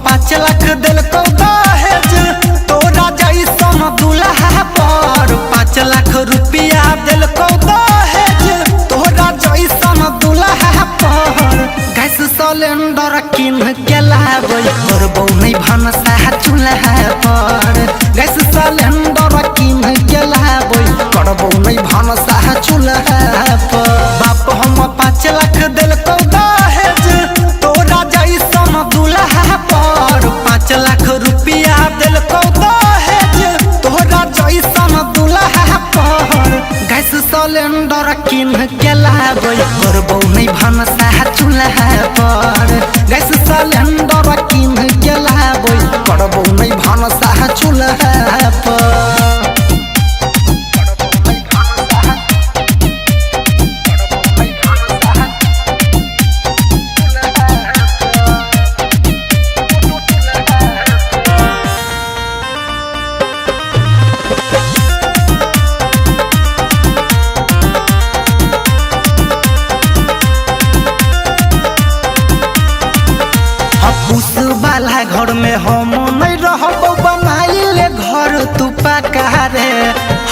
5 लाख दिलको दहेज तोरा जैसन दुल्हा पर 5 लाख रुपया दिलको दहेज तोरा जैसन दुल्हा पर गैस सिलेंडर किन के लाबै करबौ नहीं भनसा चूल्हा पर गैस सिलेंडर किन के लाबै करबौ नहीं भनसा चूल्हा पर बाप हम 5 लाख दिलको दहेज तोरा जैसन दुल्हा पर 5 लाख रुपया दिलको दहेज तोरा जैसन दुल्हा पर गैस सिलेंडर किन के लाबै करबौ नहीं भनसा चूल्हा पर गैस सिलेंडर किन के लाबै करबौ नहीं भनसा चूल्हा पर। उस वाला घर में हम नहीं रहबो बनाइले घर तू पका रे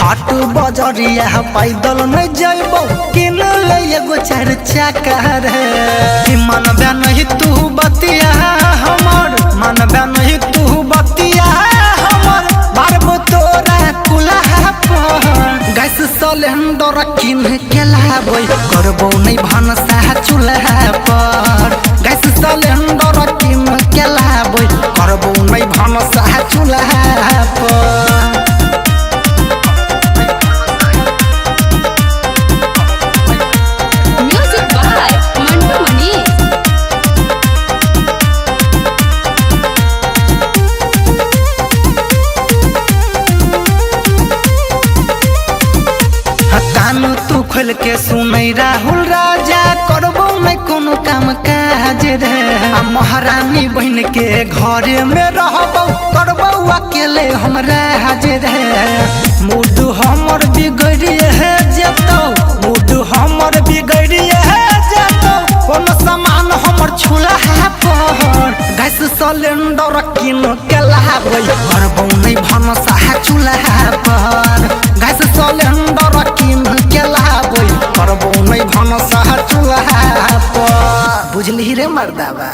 हाट बजरिया पैदल नहीं जइबो किन ले एगो 4 चक्का रे मानबे नहीं तू बतिया हमर मानबे नहीं तू बतिया हमर मारबो तोरा कुल्हा पर गैस सिलेंडर किन के लाबै करबो नहीं भनसा चूल्हा पर गैस सिलेंडर किन के लाबै करबौ नहीं भनसा चूल्हा पर। म्यूजिक बाय मंटू मनी। कान तू खोल के सुनै राहुल राजा करबौ नहीं कोनो काम काज रे महारानी बहन के घरे में रहबौ करबौ अकेले हमरा हाजिर रे मूड हमर बिगड़िए है जतौ मूड हमर बिगड़िए है जतौ कोनो सामान हमर चूल्हा पर गैस सिलेंडर किन के लाबै करबौ नहीं भनसा चूल्हा पर गैस सिलेंडर किन के लाबै करबौ नहीं भनसा चूल्हा पर बुझली रे मर्दावा।